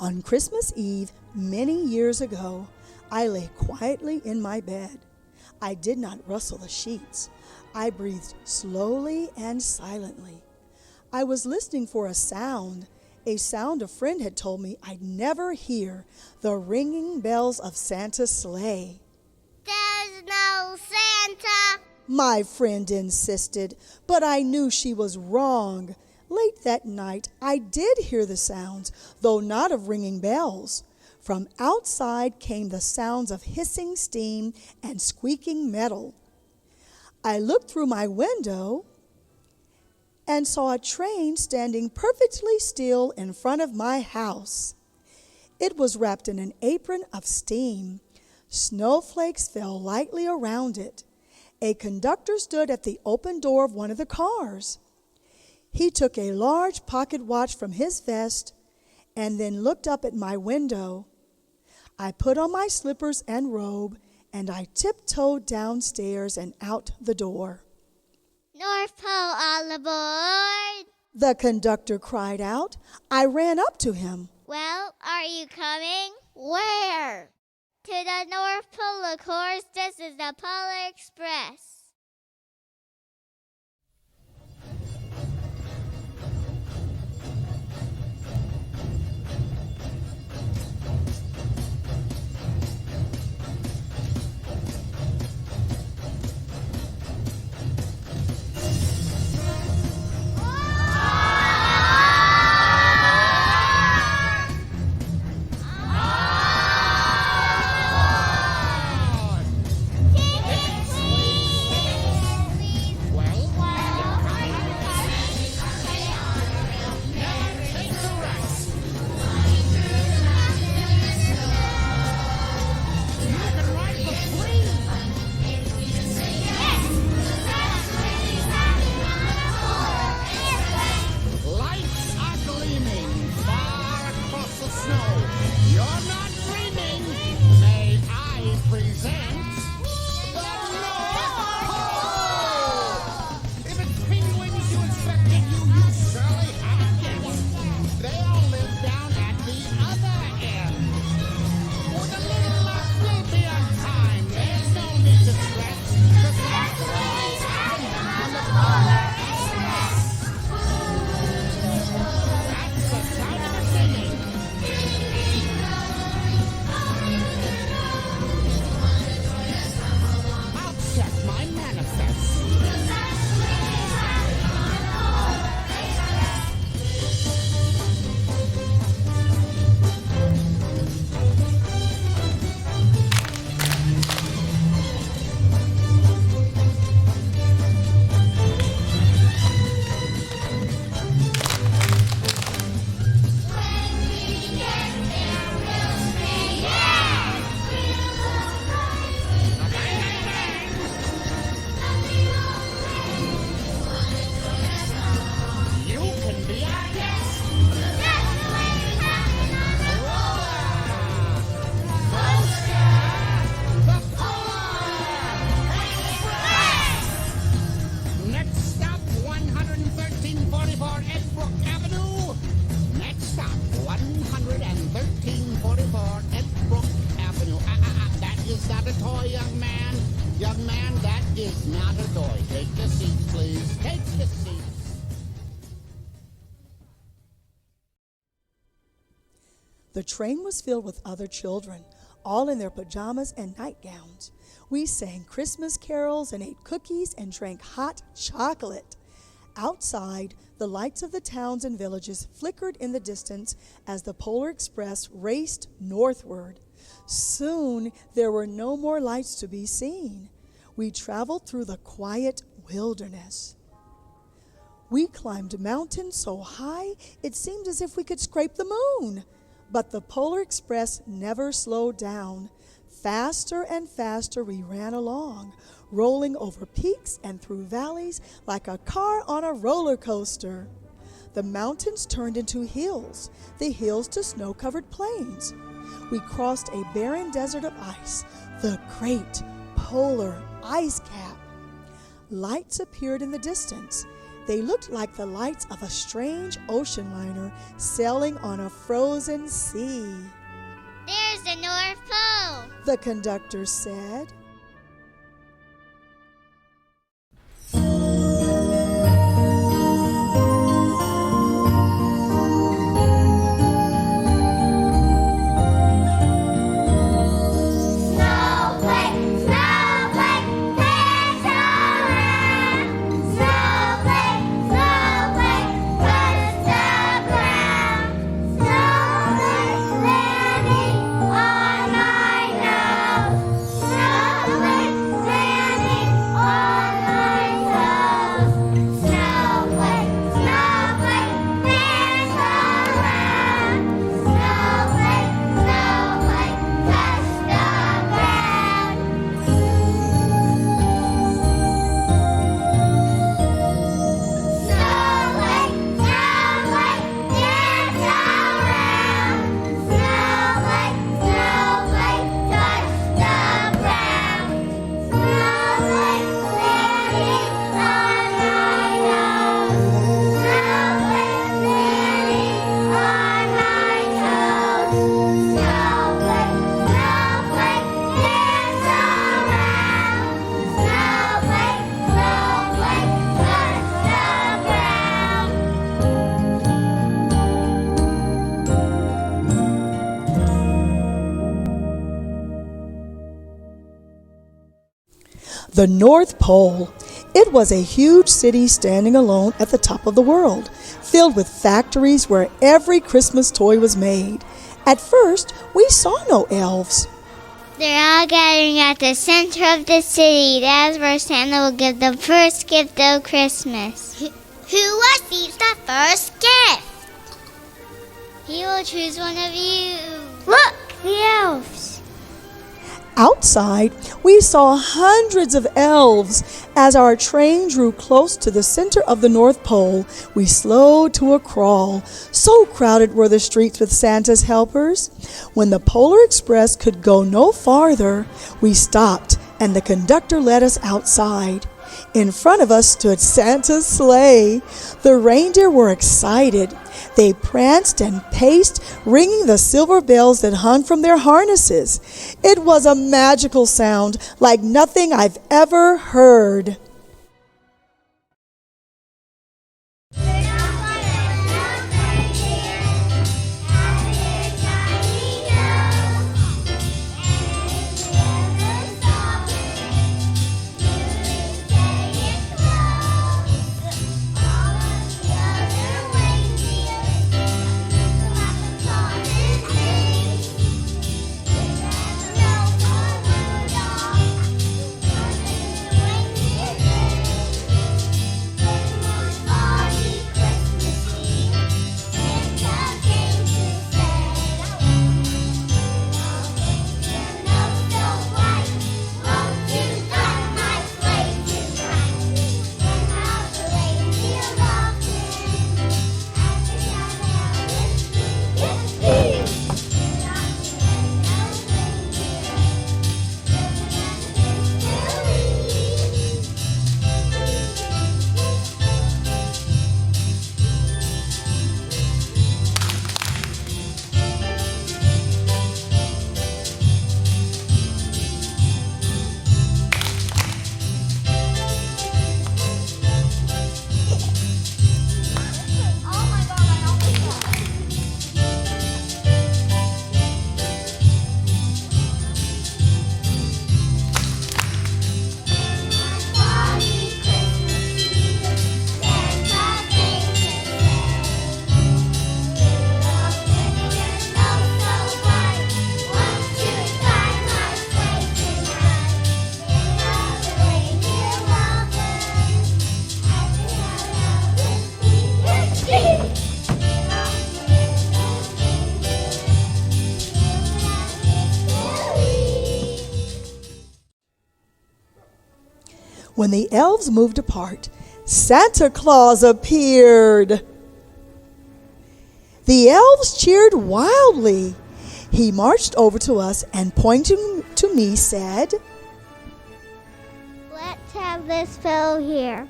On Christmas Eve, many years ago, I lay quietly in my bed. I did not rustle the sheets. I breathed slowly and silently. I was listening for a sound a friend had told me I'd never hear, the ringing bells of Santa's sleigh. There's no Santa, my friend insisted, but I knew she was wrong. Late that night, I did hear the sounds, though not of ringing bells. From outside came the sounds of hissing steam and squeaking metal. I looked through my window and saw a train standing perfectly still in front of my house. It was wrapped in an apron of steam. Snowflakes fell lightly around it. A conductor stood at the open door of one of the cars. He took a large pocket watch from his vest and then looked up at my window. I put on my slippers and robe, and I tiptoed downstairs and out the door. North Pole all aboard! The conductor cried out. I ran up to him. Well, are you coming? Where? To the North Pole, of course. This is the Polar Express. The train was filled with other children, all in their pajamas and nightgowns. We sang Christmas carols and ate cookies and drank hot chocolate. Outside, the lights of the towns and villages flickered in the distance as the Polar Express raced northward. Soon, there were no more lights to be seen. We traveled through the quiet wilderness. We climbed mountains so high, it seemed as if we could scrape the moon. But the Polar Express never slowed down. Faster and faster we ran along, rolling over peaks and through valleys like a car on a roller coaster. The mountains turned into hills, the hills to snow-covered plains. We crossed a barren desert of ice, the great polar ice cap. Lights appeared in the distance. They looked like the lights of a strange ocean liner sailing on a frozen sea. There's the North Pole, The conductor said. The North Pole. It was a huge city standing alone at the top of the world, filled with factories where every Christmas toy was made. At first, we saw no elves. They're all gathering at the center of the city. That's where Santa will give the first gift of Christmas. Who receives the first gift? He will choose one of you. Look, the elves. Outside, we saw hundreds of elves. As our train drew close to the center of the North Pole, we slowed to a crawl. So crowded were the streets with Santa's helpers. When the Polar Express could go no farther, we stopped and the conductor led us outside. In front of us stood Santa's sleigh. The reindeer were excited. They pranced and paced, ringing the silver bells that hung from their harnesses. It was a magical sound, like nothing I've ever heard. When the elves moved apart, Santa Claus appeared. The elves cheered wildly. He marched over to us and pointing to me said, Let's have this fellow here.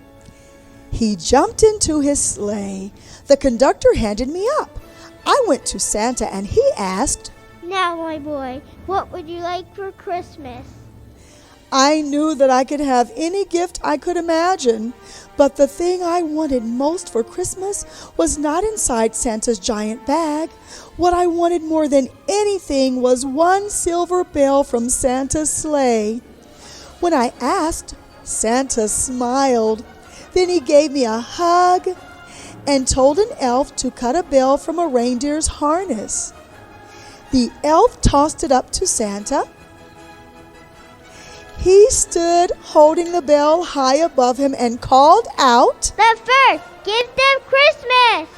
He jumped into his sleigh. The conductor handed me up. I went to Santa and he asked, "Now, my boy, what would you like for Christmas?" I knew that I could have any gift I could imagine, but the thing I wanted most for Christmas was not inside Santa's giant bag. What I wanted more than anything was one silver bell from Santa's sleigh. When I asked, Santa smiled. Then he gave me a hug and told an elf to cut a bell from a reindeer's harness. The elf tossed it up to Santa. He stood holding the bell high above him and called out, "The first gift of Christmas!"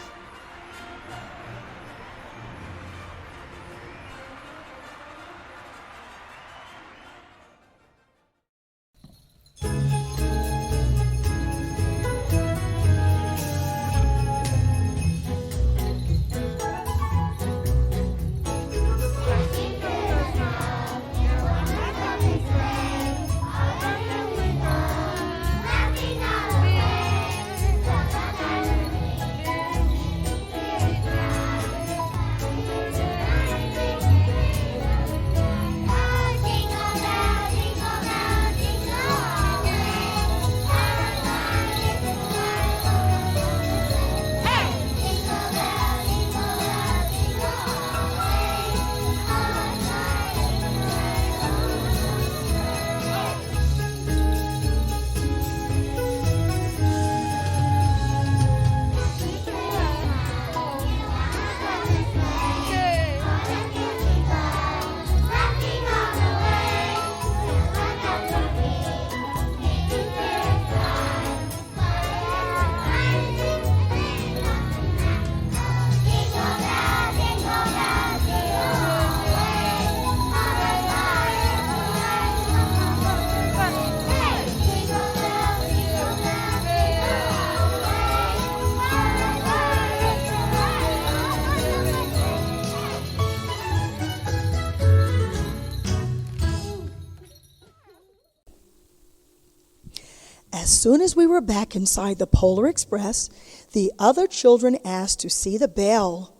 As soon as we were back inside the Polar Express, the other children asked to see the bell.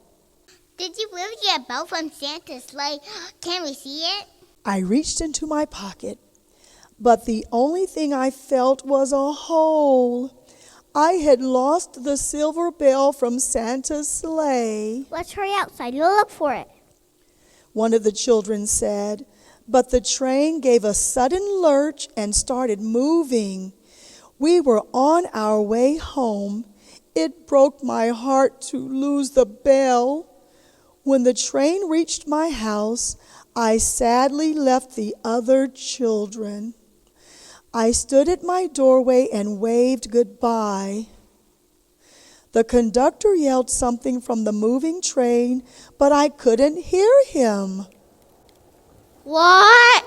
"Did you really get a bell from Santa's sleigh? Can we see it?" I reached into my pocket, but the only thing I felt was a hole. I had lost the silver bell from Santa's sleigh. "Let's hurry outside. You'll look for it." One of the children said, but the train gave a sudden lurch and started moving. We were on our way home. It broke my heart to lose the bell. When the train reached my house, I sadly left the other children. I stood at my doorway and waved goodbye. The conductor yelled something from the moving train, but I couldn't hear him. "What?"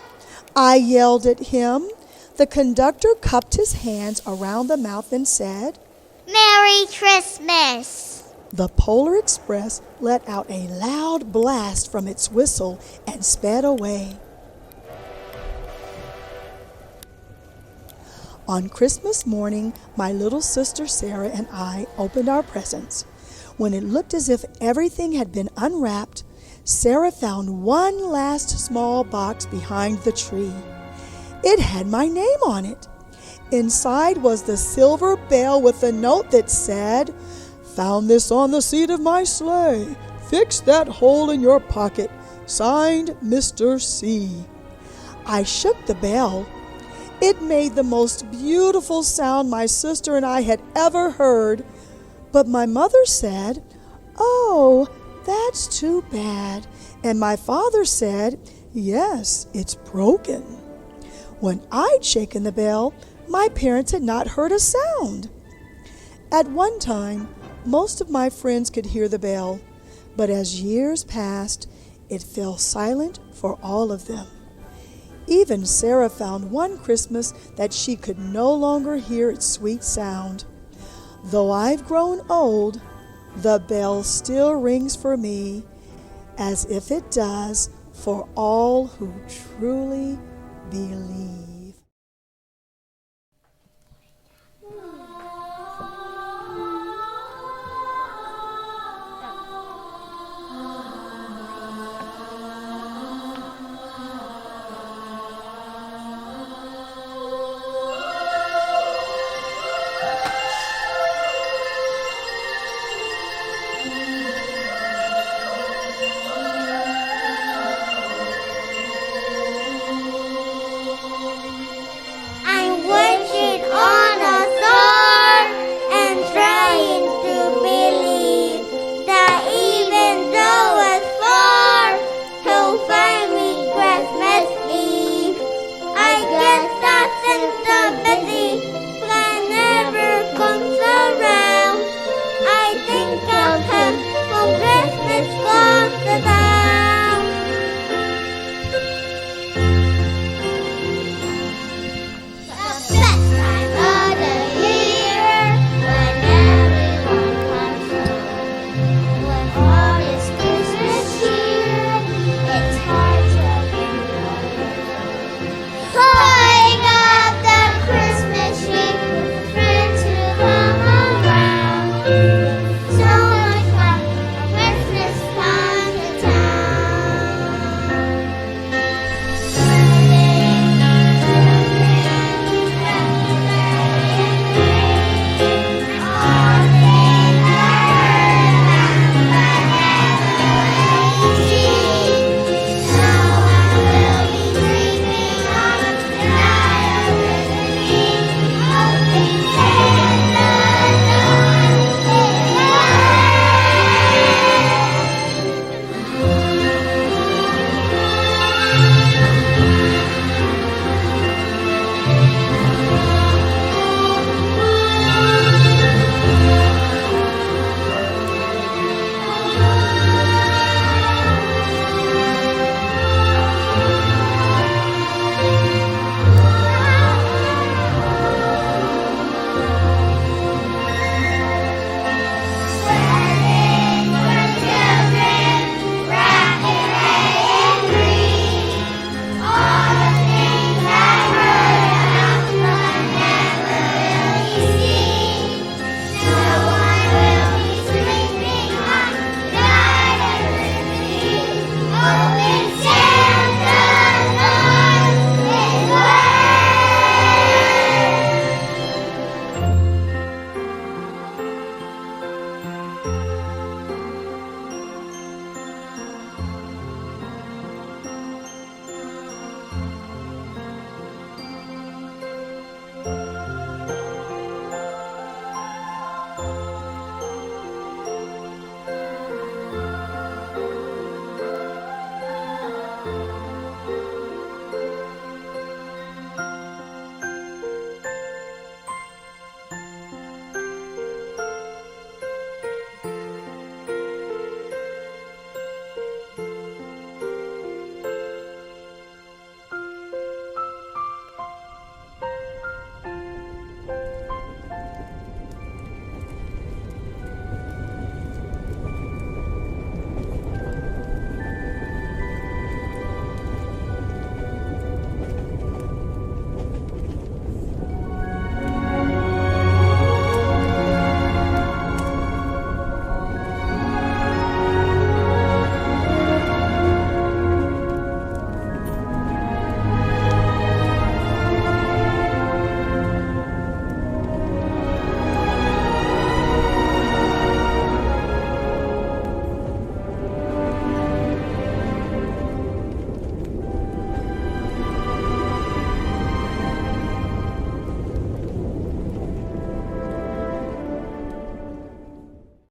I yelled at him. The conductor cupped his hands around the mouth and said, "Merry Christmas!" The Polar Express let out a loud blast from its whistle and sped away. On Christmas morning, my little sister Sarah and I opened our presents. When it looked as if everything had been unwrapped, Sarah found one last small box behind the tree. It had my name on it. Inside was the silver bell with a note that said, "Found this on the seat of my sleigh. Fix that hole in your pocket. Signed, Mr. C." I shook the bell. It made the most beautiful sound my sister and I had ever heard. But my mother said, "Oh, that's too bad." And my father said, "Yes, it's broken." When I'd shaken the bell, my parents had not heard a sound. At one time, most of my friends could hear the bell, but as years passed, it fell silent for all of them. Even Sarah found one Christmas that she could no longer hear its sweet sound. Though I've grown old, the bell still rings for me, as if it does for all who truly believe.